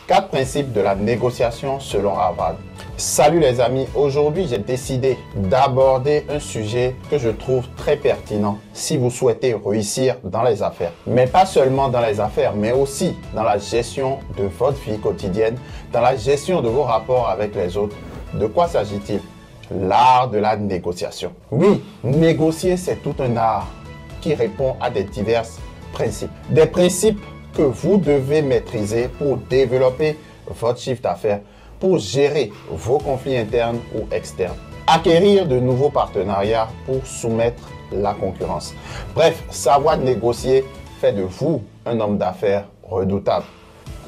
4 principes de la négociation selon Harvard. Salut les amis, aujourd'hui j'ai décidé d'aborder un sujet que je trouve très pertinent si vous souhaitez réussir dans les affaires. Mais pas seulement dans les affaires, mais aussi dans la gestion de votre vie quotidienne, dans la gestion de vos rapports avec les autres. De quoi s'agit-il? L'art de la négociation. Oui, négocier c'est tout un art qui répond à des divers principes. Des principes que vous devez maîtriser pour développer votre chiffre d'affaires, pour gérer vos conflits internes ou externes, acquérir de nouveaux partenariats pour soumettre la concurrence. Bref, savoir négocier fait de vous un homme d'affaires redoutable.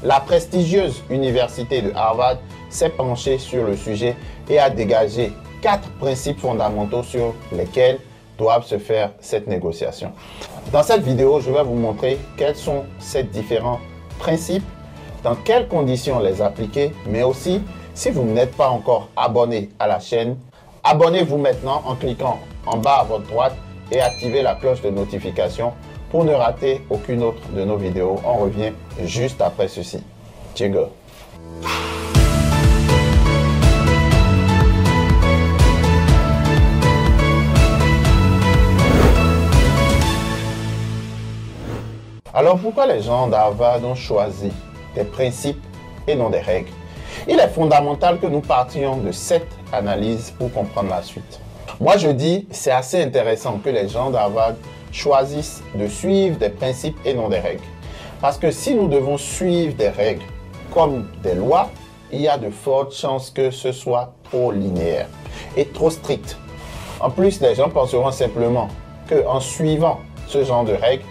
La prestigieuse université de Harvard s'est penchée sur le sujet et a dégagé 4 principes fondamentaux sur lesquels doivent se faire cette négociation. Dans cette vidéo, je vais vous montrer quels sont ces différents principes, dans quelles conditions les appliquer, mais aussi, si vous n'êtes pas encore abonné à la chaîne, abonnez-vous maintenant en cliquant en bas à votre droite et activez la cloche de notification pour ne rater aucune autre de nos vidéos. On revient juste après ceci. Jingle. Alors pourquoi les gens d'Harvard ont choisi des principes et non des règles? Il est fondamental que nous partions de cette analyse pour comprendre la suite. Moi je dis c'est assez intéressant que les gens d'Harvard choisissent de suivre des principes et non des règles. Parce que si nous devons suivre des règles comme des lois, il y a de fortes chances que ce soit trop linéaire et trop strict. En plus, les gens penseront simplement qu'en suivant ce genre de règles,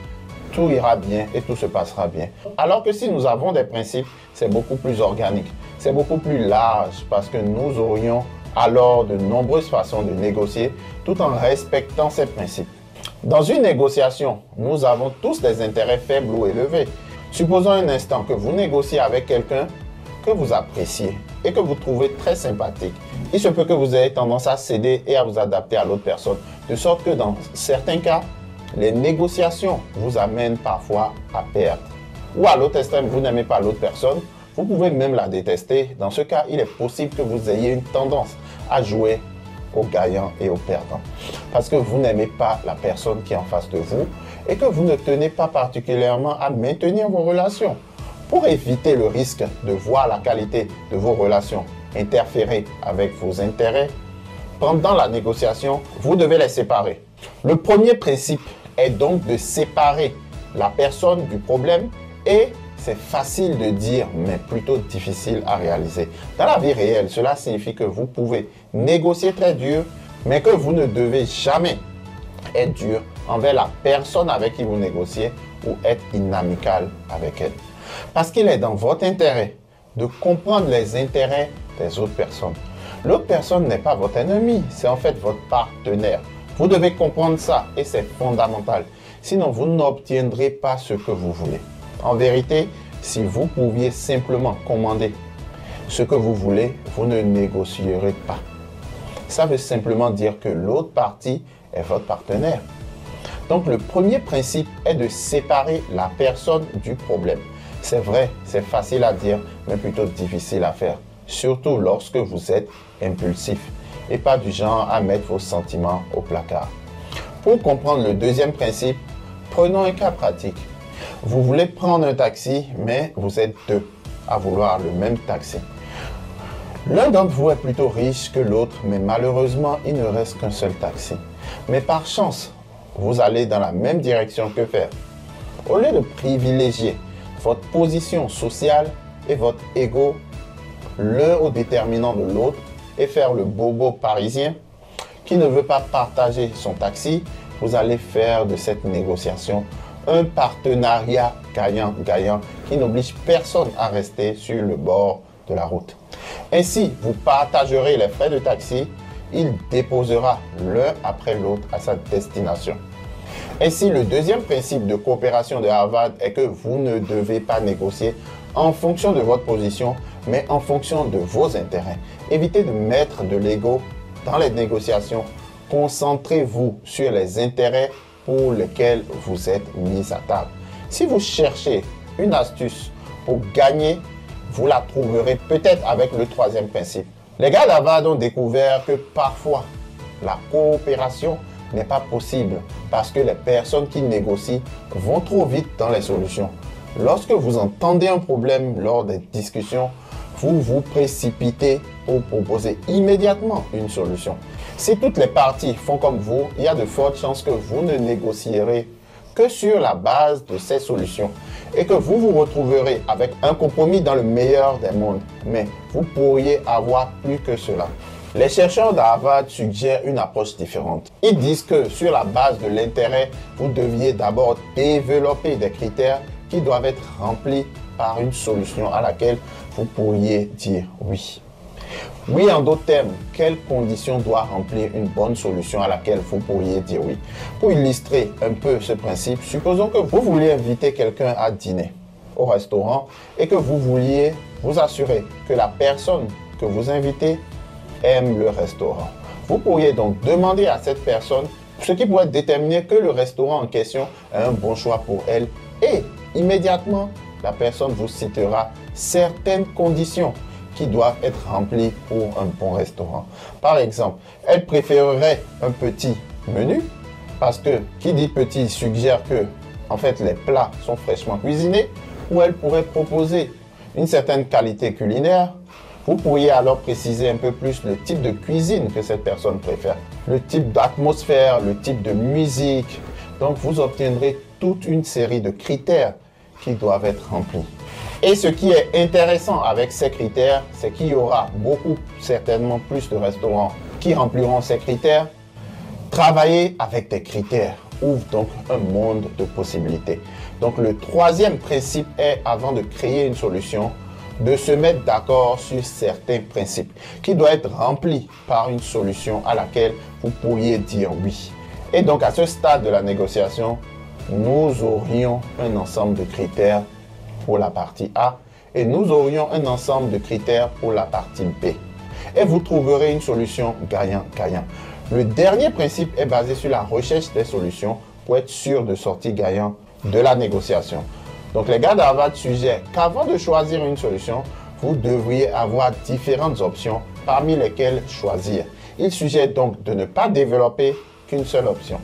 tout ira bien et tout se passera bien. Alors que si nous avons des principes, c'est beaucoup plus organique, c'est beaucoup plus large parce que nous aurions alors de nombreuses façons de négocier tout en respectant ces principes. Dans une négociation, nous avons tous des intérêts faibles ou élevés. Supposons un instant que vous négociez avec quelqu'un que vous appréciez et que vous trouvez très sympathique. Il se peut que vous ayez tendance à céder et à vous adapter à l'autre personne, de sorte que dans certains cas, les négociations vous amènent parfois à perdre. Ou à l'autre extrême, vous n'aimez pas l'autre personne, vous pouvez même la détester. Dans ce cas, il est possible que vous ayez une tendance à jouer au gagnant et au perdant. Parce que vous n'aimez pas la personne qui est en face de vous et que vous ne tenez pas particulièrement à maintenir vos relations. Pour éviter le risque de voir la qualité de vos relations interférer avec vos intérêts, pendant la négociation, vous devez les séparer. Le premier principe est donc de séparer la personne du problème et c'est facile de dire mais plutôt difficile à réaliser. Dans la vie réelle, cela signifie que vous pouvez négocier très dur mais que vous ne devez jamais être dur envers la personne avec qui vous négociez ou être inamical avec elle. Parce qu'il est dans votre intérêt de comprendre les intérêts des autres personnes. L'autre personne n'est pas votre ennemi, c'est en fait votre partenaire. Vous devez comprendre ça et c'est fondamental. Sinon, vous n'obtiendrez pas ce que vous voulez. En vérité, si vous pouviez simplement commander ce que vous voulez, vous ne négocierez pas. Ça veut simplement dire que l'autre partie est votre partenaire. Donc, le premier principe est de séparer la personne du problème. C'est vrai, c'est facile à dire, mais plutôt difficile à faire. Surtout lorsque vous êtes impulsif et pas du genre à mettre vos sentiments au placard. Pour comprendre le deuxième principe, prenons un cas pratique. Vous voulez prendre un taxi, mais vous êtes 2 à vouloir le même taxi. L'un d'entre vous est plutôt riche que l'autre, mais malheureusement, il ne reste qu'un seul taxi. Mais par chance, vous allez dans la même direction que faire. Au lieu de privilégier votre position sociale et votre ego, l'un au déterminant de l'autre, et faire le bobo parisien qui ne veut pas partager son taxi, vous allez faire de cette négociation un partenariat gagnant-gagnant qui n'oblige personne à rester sur le bord de la route. Ainsi, vous partagerez les frais de taxi, il déposera l'un après l'autre à sa destination. Ainsi, le deuxième principe de coopération de Harvard est que vous ne devez pas négocier en fonction de votre position, mais en fonction de vos intérêts. Évitez de mettre de l'ego dans les négociations. Concentrez-vous sur les intérêts pour lesquels vous êtes mis à table. Si vous cherchez une astuce pour gagner, vous la trouverez peut-être avec le troisième principe. Les gars d'Harvard ont découvert que parfois, la coopération n'est pas possible parce que les personnes qui négocient vont trop vite dans les solutions. Lorsque vous entendez un problème lors des discussions, vous vous précipitez pour proposer immédiatement une solution. Si toutes les parties font comme vous, il y a de fortes chances que vous ne négocierez que sur la base de ces solutions et que vous vous retrouverez avec un compromis dans le meilleur des mondes. Mais vous pourriez avoir plus que cela. Les chercheurs d'Harvard suggèrent une approche différente. Ils disent que sur la base de l'intérêt, vous deviez d'abord développer des critères qui doivent être remplis par une solution à laquelle vous pourriez dire oui. Oui, en d'autres termes, quelles conditions doit remplir une bonne solution à laquelle vous pourriez dire oui? Pour illustrer un peu ce principe, supposons que vous vouliez inviter quelqu'un à dîner au restaurant et que vous vouliez vous assurer que la personne que vous invitez aime le restaurant. Vous pourriez donc demander à cette personne ce qui pourrait déterminer que le restaurant en question est un bon choix pour elle et immédiatement, la personne vous citera certaines conditions qui doivent être remplies pour un bon restaurant. Par exemple, elle préférerait un petit menu parce que qui dit petit suggère que en fait les plats sont fraîchement cuisinés, ou elle pourrait proposer une certaine qualité culinaire. Vous pourriez alors préciser un peu plus le type de cuisine que cette personne préfère, le type d'atmosphère, le type de musique. Donc, vous obtiendrez toute une série de critères qui doivent être remplis. Et ce qui est intéressant avec ces critères, c'est qu'il y aura certainement plus de restaurants qui rempliront ces critères. Travailler avec des critères ouvre donc un monde de possibilités. Donc, le troisième principe est, avant de créer une solution, de se mettre d'accord sur certains principes qui doivent être remplis par une solution à laquelle vous pourriez dire oui. Et donc, à ce stade de la négociation, nous aurions un ensemble de critères pour la partie A et nous aurions un ensemble de critères pour la partie B. Et vous trouverez une solution gagnant-gagnant. Le dernier principe est basé sur la recherche des solutions pour être sûr de sortir gagnant de la négociation. Donc, les gars d'Harvard suggèrent qu'avant de choisir une solution, vous devriez avoir différentes options parmi lesquelles choisir. Ils suggèrent donc de ne pas développer qu'une seule option,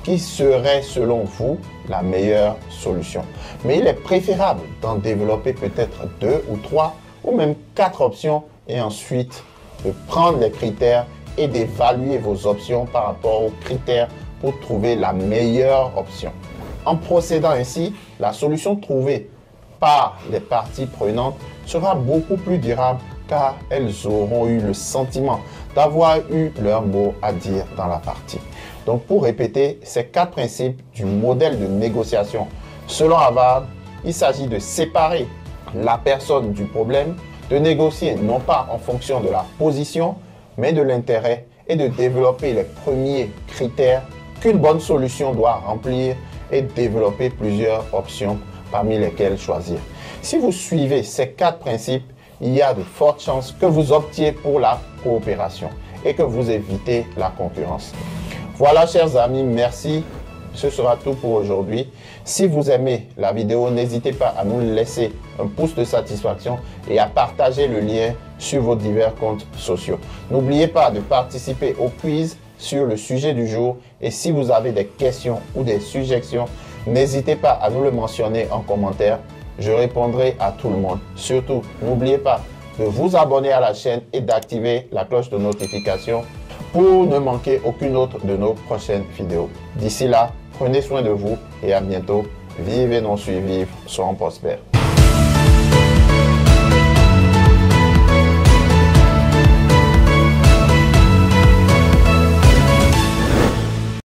qui serait selon vous la meilleure solution. Mais il est préférable d'en développer peut-être 2 ou 3 ou même 4 options et ensuite de prendre les critères et d'évaluer vos options par rapport aux critères pour trouver la meilleure option. En procédant ainsi, la solution trouvée par les parties prenantes sera beaucoup plus durable car elles auront eu le sentiment d'avoir eu leur mot à dire dans la partie. Donc, pour répéter ces 4 principes du modèle de négociation, selon Harvard, il s'agit de séparer la personne du problème, de négocier non pas en fonction de la position, mais de l'intérêt et de développer les premiers critères qu'une bonne solution doit remplir et développer plusieurs options parmi lesquelles choisir. Si vous suivez ces 4 principes, il y a de fortes chances que vous optiez pour la coopération et que vous évitez la concurrence. Voilà, chers amis, merci. Ce sera tout pour aujourd'hui. Si vous aimez la vidéo, n'hésitez pas à nous laisser un pouce de satisfaction et à partager le lien sur vos divers comptes sociaux. N'oubliez pas de participer au quiz sur le sujet du jour et si vous avez des questions ou des suggestions, n'hésitez pas à nous le mentionner en commentaire. Je répondrai à tout le monde. Surtout, n'oubliez pas de vous abonner à la chaîne et d'activer la cloche de notification pour ne manquer aucune autre de nos prochaines vidéos. D'ici là, prenez soin de vous et à bientôt. Vivez non survivre, soyons prospères.